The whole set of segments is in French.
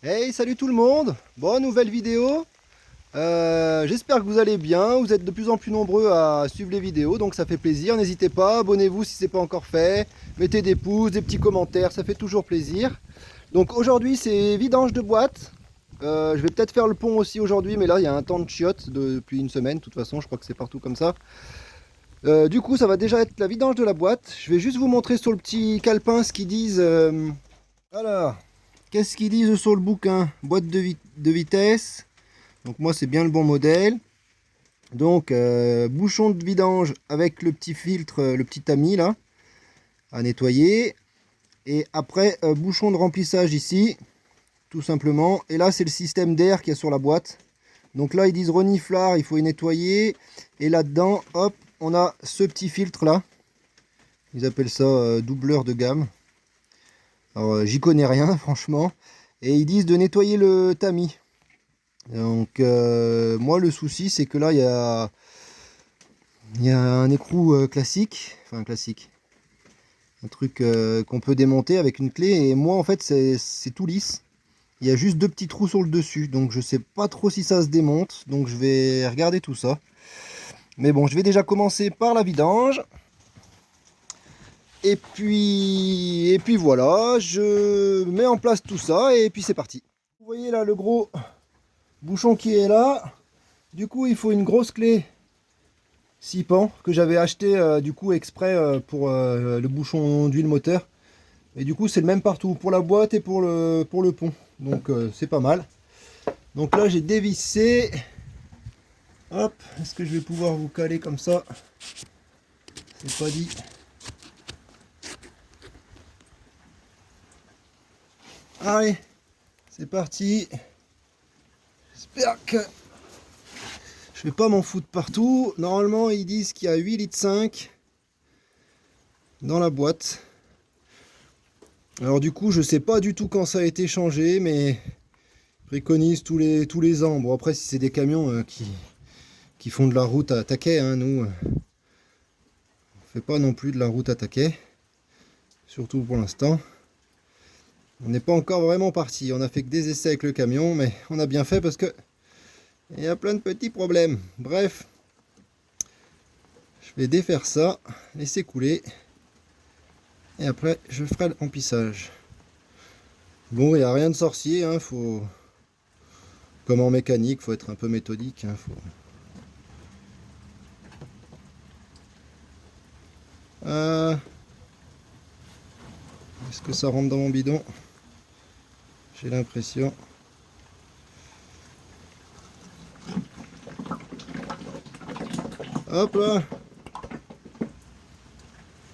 Hey, salut tout le monde! Bon, nouvelle vidéo. J'espère que vous allez bien. Vous êtes de plus en plus nombreux à suivre les vidéos, donc ça fait plaisir. N'hésitez pas, abonnez-vous si ce n'est pas encore fait. Mettez des pouces, des petits commentaires, ça fait toujours plaisir. Donc aujourd'hui, c'est vidange de boîte. Je vais peut-être faire le pont aussi aujourd'hui, mais là, il y a un temps de chiottes depuis une semaine. De toute façon, je crois que c'est partout comme ça. Du coup, ça va déjà être la vidange de la boîte. Je vais juste vous montrer sur le petit calepin ce qu'ils disent. Alors, qu'est-ce qu'ils disent sur le bouquin? Boîte de vitesse. Donc moi, c'est bien le bon modèle. Donc, bouchon de vidange avec le petit filtre, le petit tamis là, à nettoyer. Et après, bouchon de remplissage ici, tout simplement. Et là, c'est le système d'air qu'il y a sur la boîte. Donc là, ils disent reniflard, il faut y nettoyer. Et là-dedans, hop, on a ce petit filtre là. Ils appellent ça doubleur de gamme. Alors, j'y connais rien, franchement. Et ils disent de nettoyer le tamis. Donc, moi, le souci, c'est que là, il y a un écrou classique. Enfin, classique. Un truc qu'on peut démonter avec une clé. Et moi, en fait, c'est tout lisse. Il y a juste deux petits trous sur le dessus. Donc, je sais pas trop si ça se démonte. Donc, je vais regarder tout ça. Mais bon, je vais déjà commencer par la vidange. Et puis voilà, je mets en place tout ça et puis c'est parti. Vous voyez là le gros bouchon qui est là. Du coup, il faut une grosse clé 6 pans que j'avais acheté du coup exprès pour le bouchon d'huile moteur. Et du coup, c'est le même partout pour la boîte et pour le pont. Donc c'est pas mal. Donc là, j'ai dévissé. Hop, est-ce que je vais pouvoir vous caler comme ça? C'est pas dit. Allez, c'est parti. J'espère que je vais pas m'en foutre partout. Normalement, ils disent qu'il y a 8,5 litres dans la boîte. Alors du coup, je sais pas du tout quand ça a été changé, mais ils préconisent tous les ans. Bon, après, si c'est des camions qui font de la route à taquet, hein, nous, on fait pas non plus de la route à taquet. Surtout pour l'instant. On n'est pas encore vraiment parti. On a fait que des essais avec le camion, mais on a bien fait parce que il y a plein de petits problèmes. Bref, je vais défaire ça, laisser couler. Et après, je ferai le remplissage. Bon, il n'y a rien de sorcier, hein, faut... Comme en mécanique, faut être un peu méthodique. Hein, faut... Est-ce que ça rentre dans mon bidon? J'ai l'impression. Hop là.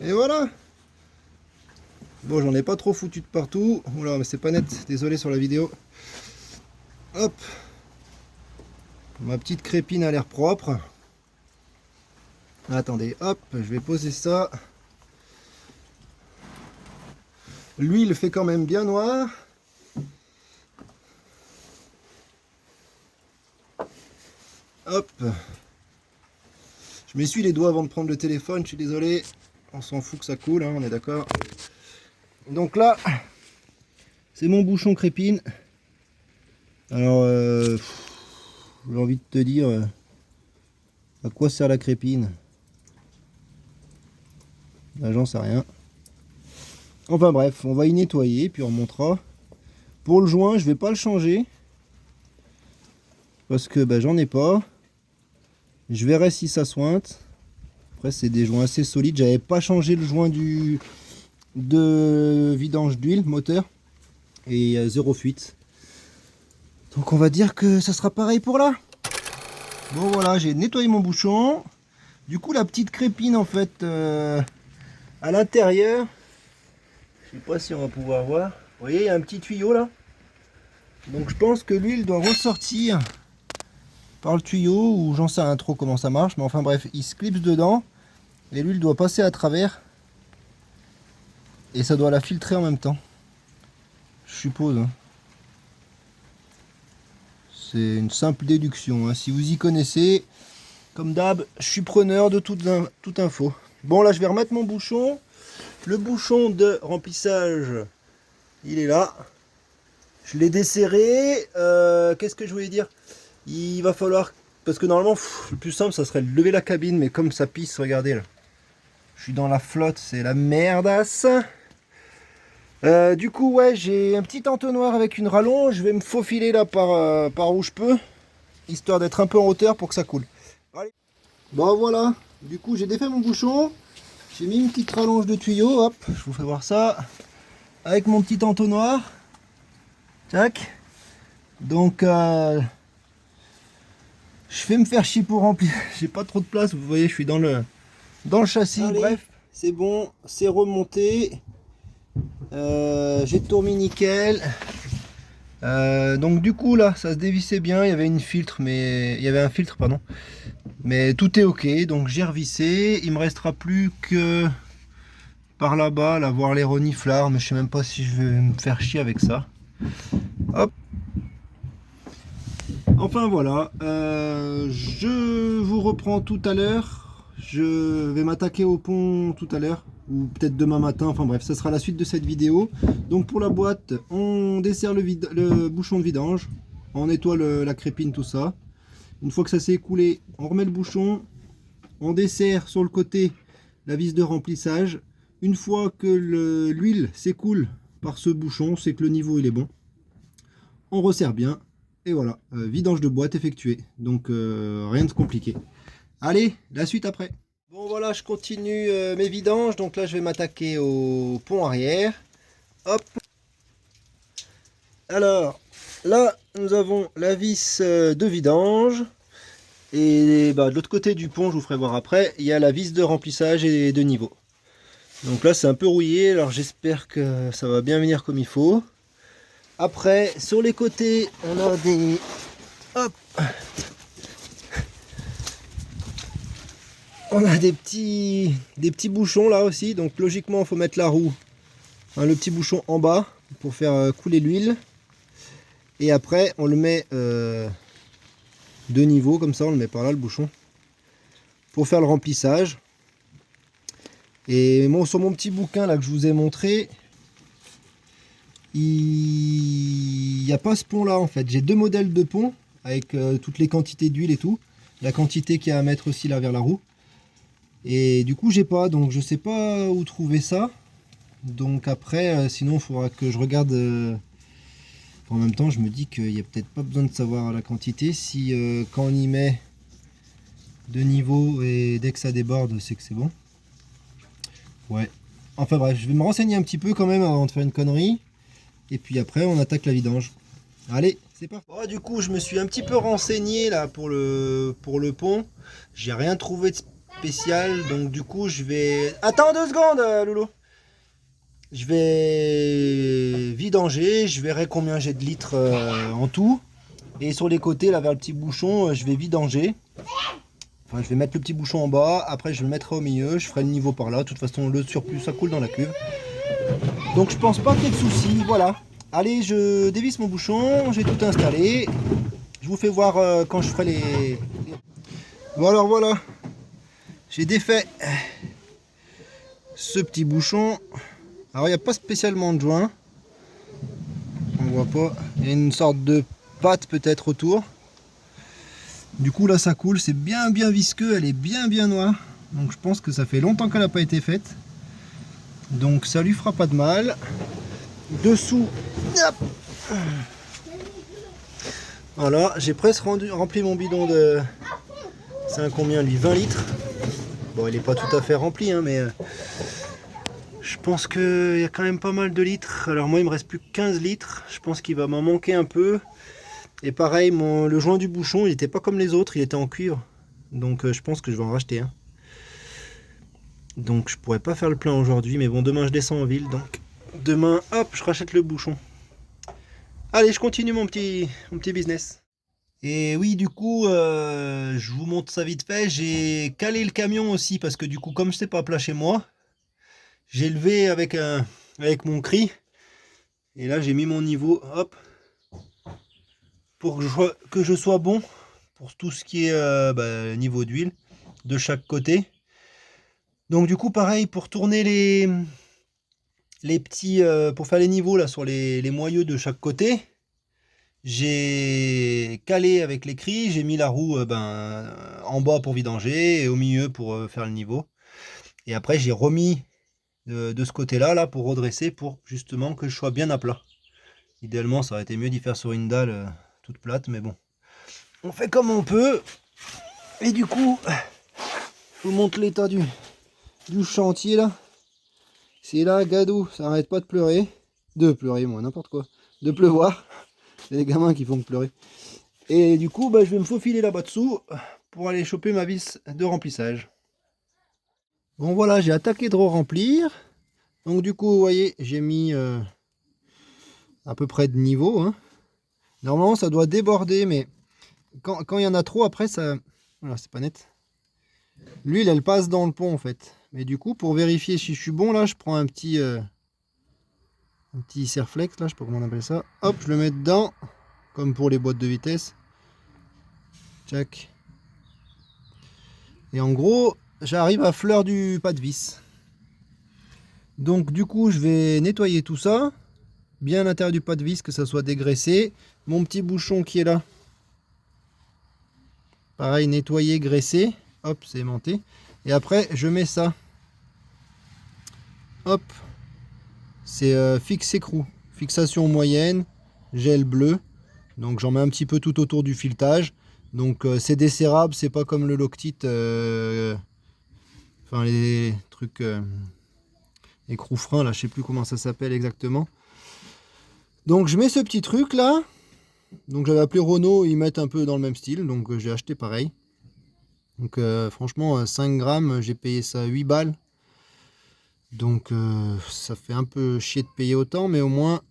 Et voilà. Bon, j'en ai pas trop foutu de partout. Oula, mais c'est pas net. Désolé sur la vidéo. Hop. Ma petite crépine a l'air propre. Attendez, hop, je vais poser ça. L'huile fait quand même bien noir. Hop. Je m'essuie les doigts avant de prendre le téléphone, je suis désolé. On s'en fout que ça coule, hein, on est d'accord. Donc là, c'est mon bouchon crépine. Alors, j'ai envie de te dire, à quoi sert la crépine? Là, j'en sais rien. Enfin bref, on va y nettoyer, puis on remontera. Pour le joint, je vais pas le changer. Parce que ben, j'en ai pas. Je verrai si ça sointe. Après, c'est des joints assez solides. J'avais pas changé le joint de vidange d'huile moteur. Et il y a zéro fuite. Donc on va dire que ça sera pareil pour là. Bon voilà, j'ai nettoyé mon bouchon. Du coup, la petite crépine en fait à l'intérieur. Je sais pas si on va pouvoir voir. Vous voyez, il y a un petit tuyau là. Donc je pense que l'huile doit ressortir par le tuyau, ou j'en sais rien trop comment ça marche, mais enfin bref, il se clipse dedans et l'huile doit passer à travers et ça doit la filtrer en même temps, je suppose, hein. C'est une simple déduction, hein. Si vous y connaissez, comme d'hab, je suis preneur de toute info. Bon, là je vais remettre mon bouchon. Le bouchon de remplissage, il est là. Je l'ai desserré. Qu'est-ce que je voulais dire? Il va falloir... Parce que normalement, le plus simple, ça serait de lever la cabine. Mais comme ça pisse, regardez là. Je suis dans la flotte, c'est la merdasse. Du coup, ouais, j'ai un petit entonnoir avec une rallonge. Je vais me faufiler là par où je peux. Histoire d'être un peu en hauteur pour que ça coule. Allez. Bon, voilà. Du coup, j'ai défait mon bouchon. J'ai mis une petite rallonge de tuyau. Hop, je vous fais voir ça. Avec mon petit entonnoir. Tac. Donc, je vais me faire chier pour remplir. J'ai pas trop de place. Vous voyez, je suis dans le châssis. Allez. Bref, c'est bon. C'est remonté. J'ai tourné nickel. Donc du coup là ça se dévissait bien, il y avait un filtre pardon, mais tout est ok, donc j'ai revissé. Il me restera plus que par là-bas là, voir les reniflards, mais je sais même pas si je vais me faire chier avec ça. Hop. Enfin voilà, je vous reprends tout à l'heure. Je vais m'attaquer au pont tout à l'heure, ou peut-être demain matin, enfin bref, ça sera la suite de cette vidéo. Donc pour la boîte, on dessert le bouchon de vidange, on nettoie la crépine, tout ça. Une fois que ça s'est écoulé, on remet le bouchon, on dessert sur le côté la vis de remplissage. Une fois que l'huile s'écoule par ce bouchon, c'est que le niveau il est bon. On resserre bien, et voilà, vidange de boîte effectuée. Donc rien de compliqué. Allez, la suite après. Bon voilà, je continue mes vidanges. Donc là, je vais m'attaquer au pont arrière. Hop. Alors, là, nous avons la vis de vidange. Et bah, de l'autre côté du pont, je vous ferai voir après, il y a la vis de remplissage et de niveau. Donc là, c'est un peu rouillé. Alors j'espère que ça va bien venir comme il faut. Après, sur les côtés, on a des... Hop. On a des petits bouchons là aussi, donc logiquement il faut mettre la roue, hein, le petit bouchon en bas pour faire couler l'huile. Et après on le met de niveau comme ça, on le met par là le bouchon pour faire le remplissage. Et bon, sur mon petit bouquin là que je vous ai montré, il n'y a pas ce pont là en fait. J'ai deux modèles de pont avec toutes les quantités d'huile et tout, la quantité qu'il y a à mettre aussi là vers la roue. Et du coup j'ai pas, donc je sais pas où trouver ça. Donc après sinon il faudra que je regarde. En même temps je me dis qu'il n'y a peut-être pas besoin de savoir la quantité. Si quand on y met de niveau et dès que ça déborde c'est que c'est bon. Ouais. Enfin bref, je vais me renseigner un petit peu quand même avant de faire une connerie. Et puis après on attaque la vidange. Allez, c'est parti. Oh, du coup je me suis un petit peu renseigné là pour le pont. J'ai rien trouvé de spécial, donc du coup je vais... Attends 2 secondes Loulou. Je vais vidanger, je verrai combien j'ai de litres en tout. Et sur les côtés là vers le petit bouchon, je vais vidanger. Enfin je vais mettre le petit bouchon en bas, après je le mettrai au milieu, je ferai le niveau par là. De toute façon le surplus ça coule dans la cuve. Donc je pense pas qu'il y ait de soucis, voilà. Allez, je dévisse mon bouchon, j'ai tout installé. Je vous fais voir quand je ferai les... Bon alors voilà. J'ai défait ce petit bouchon. Alors il n'y a pas spécialement de joint. On voit pas. Il y a une sorte de patte peut-être autour. Du coup là ça coule, c'est bien visqueux, elle est bien noire. Donc je pense que ça fait longtemps qu'elle n'a pas été faite. Donc ça lui fera pas de mal. Dessous, hop. Voilà, j'ai presque rempli mon bidon de... C'est un combien lui? 20 litres. Bon, il n'est pas tout à fait rempli, hein, mais je pense qu'il y a quand même pas mal de litres. Alors moi, il me reste plus que 15 litres. Je pense qu'il va m'en manquer un peu. Et pareil, le joint du bouchon, il n'était pas comme les autres, il était en cuivre. Donc je pense que je vais en racheter un. Donc je pourrais pas faire le plein aujourd'hui, mais bon, demain je descends en ville. Donc demain, hop, je rachète le bouchon. Allez, je continue mon petit business. Et oui, du coup, je vous montre ça vite fait. J'ai calé le camion aussi parce que du coup, comme je sais pas plat chez moi, j'ai levé avec mon cri. Et là, j'ai mis mon niveau, hop, pour que je sois bon pour tout ce qui est niveau d'huile de chaque côté. Donc du coup, pareil, pour tourner les petits, pour faire les niveaux là sur les moyeux de chaque côté. J'ai calé avec les cris, j'ai mis la roue en bas pour vidanger et au milieu pour faire le niveau. Et après j'ai remis de ce côté-là là pour redresser pour justement que je sois bien à plat. Idéalement ça aurait été mieux d'y faire sur une dalle toute plate, mais bon. On fait comme on peut. Et du coup, je vous montre l'état du chantier là. C'est là, Gadou, ça arrête pas de pleurer. De pleurer, moi, n'importe quoi. De pleuvoir. C'est les gamins qui font pleurer. Et du coup, je vais me faufiler là-bas dessous pour aller choper ma vis de remplissage. Bon voilà, j'ai attaqué de re-remplir. Donc du coup, vous voyez, j'ai mis à peu près de niveau. Hein. Normalement, ça doit déborder, mais quand il y en a trop, après, ça... Voilà, c'est pas net. L'huile, elle passe dans le pont, en fait. Mais du coup, pour vérifier si je suis bon, là, je prends un petit serflex, là, je sais pas comment on appelle ça. Hop, je le mets dedans, comme pour les boîtes de vitesse. Tchac. Et en gros, j'arrive à fleur du pas de vis. Donc du coup, je vais nettoyer tout ça. Bien à l'intérieur du pas de vis, que ça soit dégraissé. Mon petit bouchon qui est là. Pareil, nettoyer, graisser. Hop, c'est aimanté. Et après, je mets ça. Hop. C'est fixe écrou. Fixation moyenne. Gel bleu. Donc j'en mets un petit peu tout autour du filetage. Donc c'est desserrable, c'est pas comme le Loctite. Enfin les trucs écrou frein là, je sais plus comment ça s'appelle exactement. Donc je mets ce petit truc là. Donc j'avais appelé Renault, ils mettent un peu dans le même style, donc j'ai acheté pareil. Donc franchement 5 grammes, j'ai payé ça 8 balles. Donc ça fait un peu chier de payer autant, mais au moins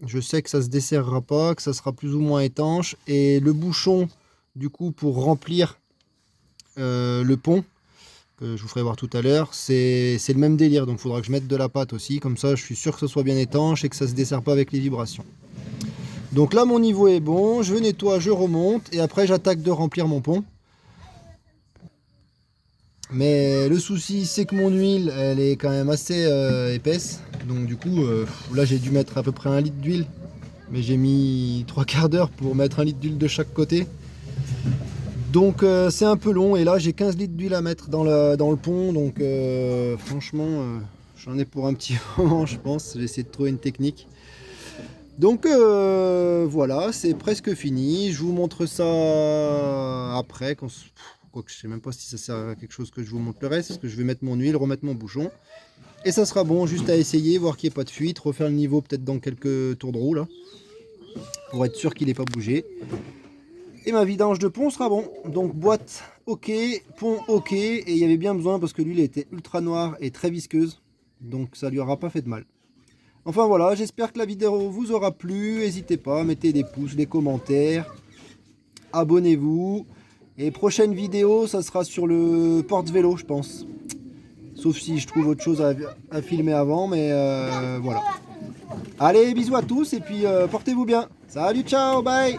je sais que ça se desserrera pas, que ça sera plus ou moins étanche. Et le bouchon, du coup, pour remplir le pont, que je vous ferai voir tout à l'heure, c'est le même délire. Donc il faudra que je mette de la pâte aussi. Comme ça, je suis sûr que ce soit bien étanche et que ça se desserre pas avec les vibrations. Donc là, mon niveau est bon. Je nettoie, je remonte. Et après, j'attaque de remplir mon pont. Mais le souci, c'est que mon huile, elle est quand même assez épaisse. Donc du coup, là j'ai dû mettre à peu près 1 litre d'huile. Mais j'ai mis 3/4 d'heure pour mettre 1 litre d'huile de chaque côté. Donc c'est un peu long. Et là j'ai 15 litres d'huile à mettre dans le pont. Donc franchement, j'en ai pour un petit moment je pense. J'ai essayé de trouver une technique. Donc voilà, c'est presque fini. Je vous montre ça après. Quoique je sais même pas si ça sert à quelque chose que je vous montre le reste, parce que je vais mettre mon huile, remettre mon bouchon. Et ça sera bon, juste à essayer, voir qu'il n'y ait pas de fuite, refaire le niveau peut-être dans quelques tours de roue là, pour être sûr qu'il n'ait pas bougé. Et ma vidange de pont sera bon. Donc boîte ok, pont ok, et il y avait bien besoin parce que l'huile était ultra noire et très visqueuse. Donc ça lui aura pas fait de mal. Enfin voilà, j'espère que la vidéo vous aura plu. N'hésitez pas, mettez des pouces, des commentaires. Abonnez-vous. Et prochaine vidéo, ça sera sur le porte-vélo, je pense. Sauf si je trouve autre chose à filmer avant, mais voilà. Allez, bisous à tous et puis portez-vous bien. Salut, ciao, bye!